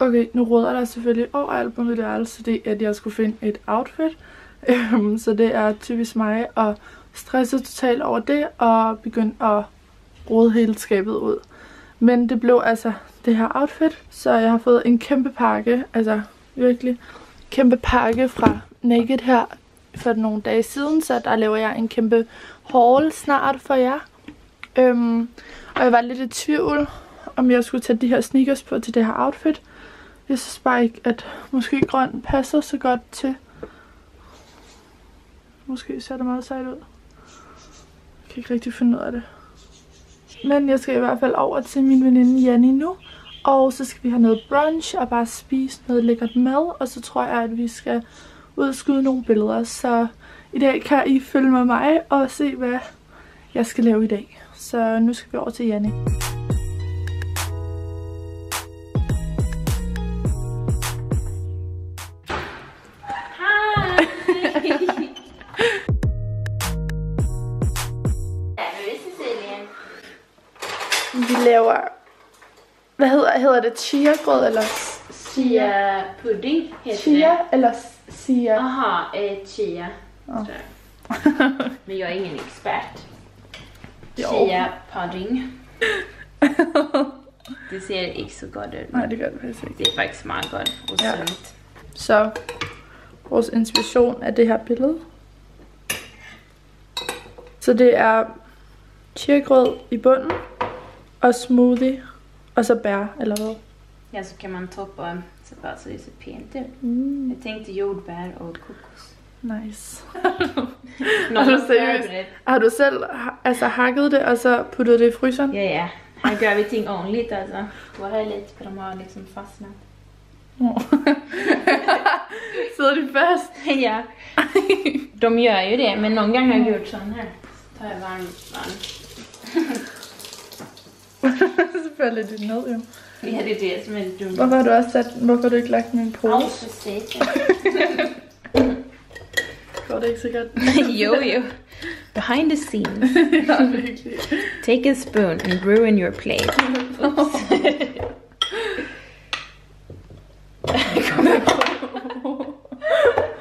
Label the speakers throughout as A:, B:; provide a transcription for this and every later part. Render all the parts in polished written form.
A: Okay, nu råder der selvfølgelig overalt på mit værelse, det at jeg skulle finde et outfit. Så det er typisk mig at stresse totalt over det og begynde at rode hele skabet ud. Men det blev altså det her outfit, så jeg har fået en kæmpe pakke, altså virkelig kæmpe pakke fra Naked her for nogle dage siden, så der laver jeg en kæmpe haul snart for jer. Og jeg var lidt i tvivl, om jeg skulle tage de her sneakers på til det her outfit. Jeg synes bare ikke, at måske grøn passer så godt til. Måske ser det meget sejt ud. Jeg kan ikke rigtig finde ud af det. Men jeg skal i hvert fald over til min veninde Janni nu. Og så skal vi have noget brunch og bare spise noget lækkert mad. Og så tror jeg, at vi skal ud og skyde nogle billeder. Så i dag kan I følge med mig og se, hvad jeg skal lave i dag. Så nu skal vi over til Janni. Vi laver, hvad hedder det, chia-grød eller
B: chia pudding heter
A: chia
B: det.
A: Eller chia?
B: Aha, chia. Ja. Men jag är ingen expert. Chia pudding. Det ser ikke så godt ud.
A: Nej, det gør det faktisk ikke.
B: Det er faktisk meget godt og sundt.
A: Så vores inspiration er det her billede. Så det er chia-grød i bunden. Og smoothie, og så bær, eller hvad?
B: Ja, så kan man toppa så bara så det ser pænt ut. Jag tänkte jordbär och kokos.
A: Nice. Har du selv hakket det, og så puttet det i fryseren?
B: Ja, ja. Här gör vi ting ordentligt alltså. Var här lite för de har liksom fastnat.
A: Sidder de fast?
B: Ja. De gör ju det, men någon gång har jag gjort sån här. Så tar jag varmt.
A: Selvfølgelig det ned, jo.
B: Ja, det er det, som er det dumme.
A: Hvorfor har du også sat, hvorfor har du ikke lagt min pose?
B: Præcis.
A: Går det ikke så godt?
B: jo. Behind the scenes.
A: Ja, virkelig.
B: Take a spoon and ruin your plate.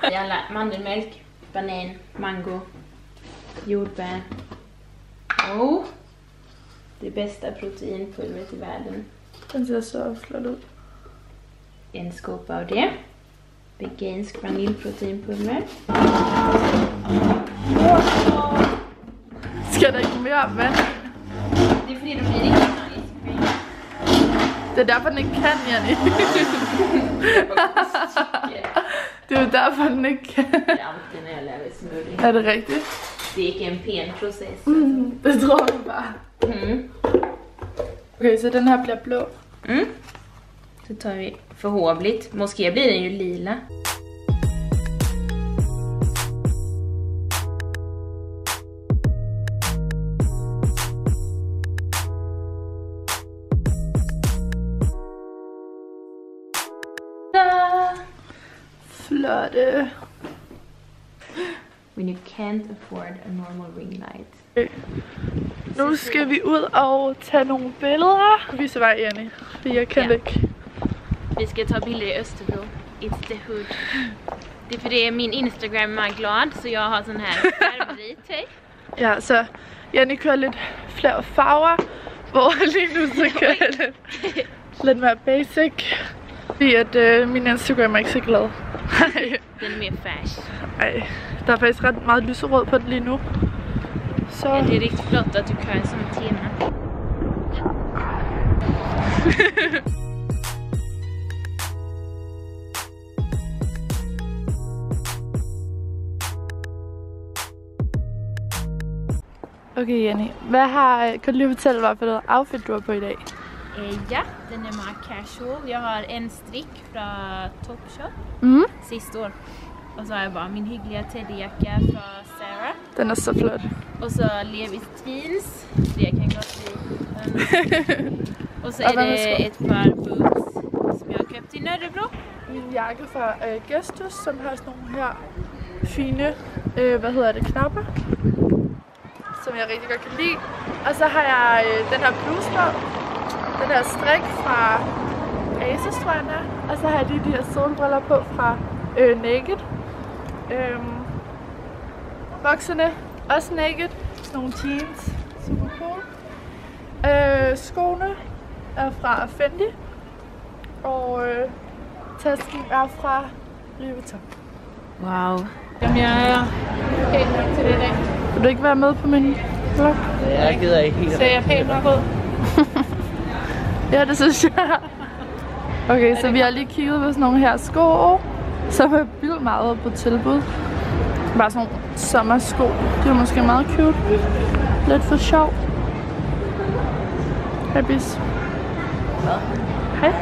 B: Jeg har lagt mandelmælk, banan, mango, jordbær og det bedste proteinpulveret i verden.
A: Den ser så flot ud.
B: En skåp av det. Vegansk vaniljproteinpulver.
A: Skal der ikke mere vand?
B: Det er fordi, du bliver ikke nice.
A: Det er derfor, den ikke kan, Janni. Det er jo derfor, den ikke kan.
B: Det er alltid, når jeg laver smoothie.
A: Er det rigtigt?
B: Det er ikke en pæn proces.
A: Det tror jeg bare. Okay, så den her bliver blå.
B: Så tar vi förhoppligt. Måske blir den ju lila.
A: Flotte.
B: When you can't afford a normal ring light.
A: Okay. Nu skal vi ud og tage nogle billeder. Vi så vej, Janni, for jeg kan ikke.
B: Vi ska ta bilder i Österbro. It's the hood. Det är för det min Instagram är glad, så jag har sån här färgrit.
A: Ja, så Janni kører lidt flere farver, hvor lige nu så kører jeg lidt mere basic. Fordi at min Instagram er ikke så glad.
B: Den är mer färs.
A: Ej, der er faktisk ret meget lyserød på den lige nu. Så...
B: Ja, det är riktigt flott att du kör som tema.
A: Okay, Janni. Kan du lige fortælle, hvad for noget outfit du har på i dag?
B: Ja, den är mer casual. Jag har en strick från Topshop sist år. Och så har jag bara min hyggliga teddyjacka från Sarah.
A: Den er så flot.
B: Och så Levi's jeans. Det kan gott bli. Och så är det ett par boots som jag har köpt i Nörrebro.
A: Min jakke fra Gestus, som har sådan nogle her fine, knapper. Som jeg rigtig godt kan lide. Og så har jeg den her bluse på. Den her strik fra Asos, tror jeg den er. Og så har jeg de her solbriller på fra Naked. Bukserne også Naked. Sådan nogle jeans. Super cool. Skoene er fra Fendi. Og tasken er fra Louis Vuitton.
B: Wow. Jamen, jeg er pæn nok til det i dag.
A: Vil du ikke være med på min vlog?
C: Jeg gider ikke helt.
B: Så jeg er pæn nok ud.
A: Ja, det synes jeg. Okay, så vi har lige kigget på sådan nogle her sko, som er vildt meget på tilbud. Bare sådan nogle sommersko. De er måske meget cute. Lidt for sjov. Hej, bis. Hej.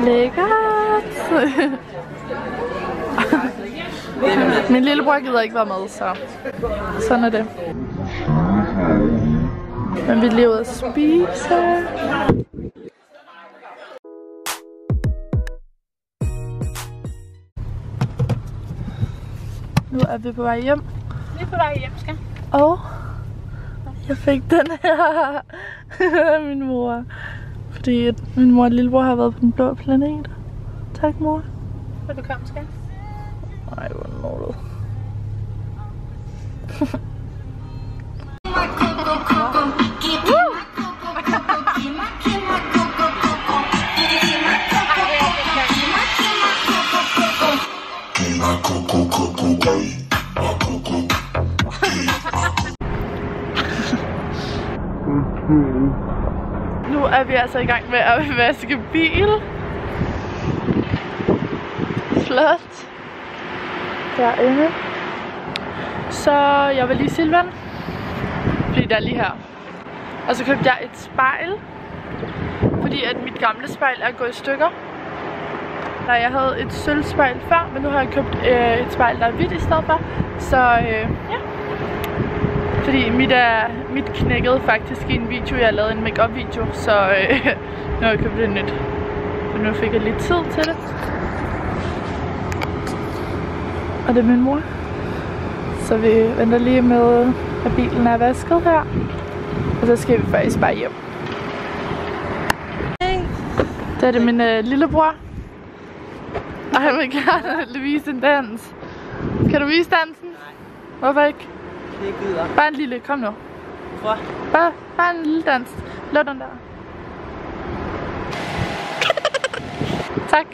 A: Lækkert. Min lillebror gider ikke være med, så sådan er det. Men vi er lige ude at spise. Nu er vi på vej hjem.
B: Vi er på vej hjem, skal.
A: Og jeg fik den her af min mor. Fordi min mor og lillebror har været på den blå planet. Tak, mor.
B: Velkommen, skal.
A: Ej, hvor nordlet. Nu er vi altså i gang med at vaske bil. Flot. Derinde. Så jeg var lige i Silvan, fordi der er lige her. Og så købte jeg et spejl, fordi at mit gamle spejl er gået i stykker. Nej, jeg havde et sølvspejl før, men nu har jeg købt et spejl, der er hvidt i stedet for. Så ja. Fordi mit knækkede faktisk i en video, jeg lavede en make-up video, så nu har jeg købt et nyt. Så nu fik jeg lidt tid til det. Og det er min mor. Så vi venter lige med, at bilen er vasket her. Og så skal vi faktisk bare hjem. Hey. Det er det min lillebror. Og han vil gerne vise en dans. Kan du vise dansen?
C: Nej.
A: Hvorfor ikke?
C: Det gider.
A: Bare en lille, kom nu.
C: Hvorfor?
A: Bare en lille dans. Lav den der. Tak.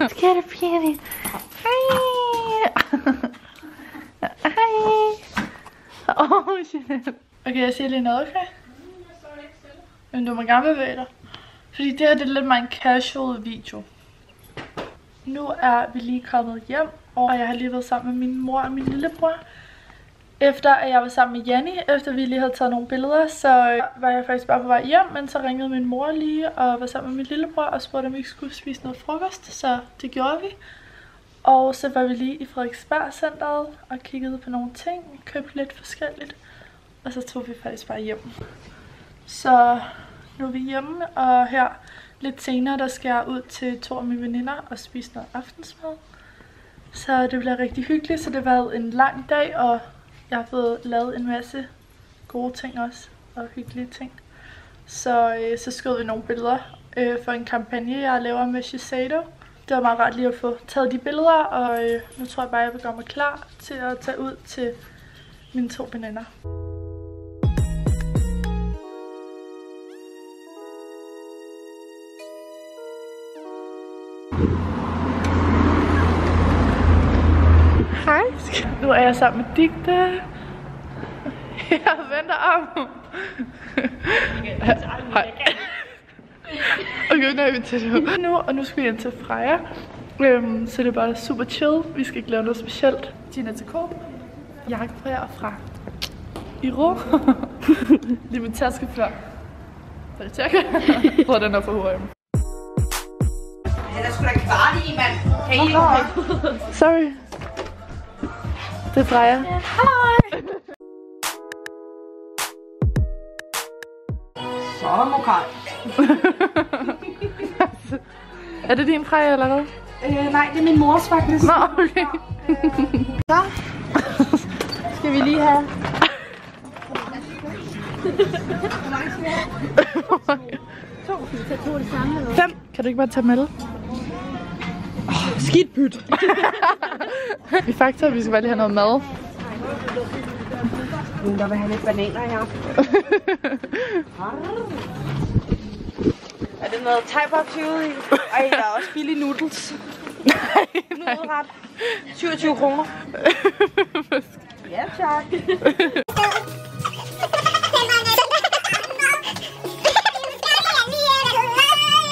A: Skal det pige? Hej. Hej. Shit. Okay, jeg siger lige noget, okay? Men du må gerne bevæge dig. Fordi det her det er lidt mere en casual video. Nu er vi lige kommet hjem, og jeg har lige været sammen med min mor og min lillebror. Efter at jeg var sammen med Janni, efter vi lige havde taget nogle billeder, så var jeg faktisk bare på vej hjem, men så ringede min mor lige og var sammen med min lillebror og spurgte, om vi ikke skulle spise noget frokost, så det gjorde vi. Og så var vi lige i Frederiksberg Centeret og kiggede på nogle ting, købte lidt forskelligt, og så tog vi faktisk bare hjem. Så nu er vi hjemme, og her lidt senere, der skal jeg ud til 2 af mine veninder og spise noget aftensmad. Så det bliver rigtig hyggeligt, så det har været en lang dag, og jeg har fået lavet en masse gode ting også, og hyggelige ting. Så skød vi nogle billeder for en kampagne, jeg laver med Shiseido. Det var meget rart lige at få taget de billeder, og nu tror jeg bare, jeg vil gøre mig klar til at tage ud til mine 2 veninder. Hej. Nu er jeg sammen med Digte. Jeg venter om. Hej. Okay, nu er vi til det nu, og nu skal vi ind til Freja. Så det er bare super chill. Vi skal ikke lave noget specielt. Gina til Coop. Jakkefræer fra Iro. Lige med taske før. Så det tjekker. Jeg tror, den er for H&M.
D: Den er sgu da kvart i, mand. Kan I ikke?
A: Sorry. Det er Freja.
D: Hej. Så mokal.
A: Er det din Freja eller hvad?
D: Nej, det er min mors faktisk.
A: Nå, okay.
D: Så skal vi lige have
A: 5. Kan du ikke bare tage med?
E: Skidt pyt.
A: I Fakta, vi skal bare lige have noget mad.
E: Der vil have lidt bananer her. Er det noget thai box ude i? Ej, der er også billige noodles. Nudelret. 27 kroner. Ja, tak.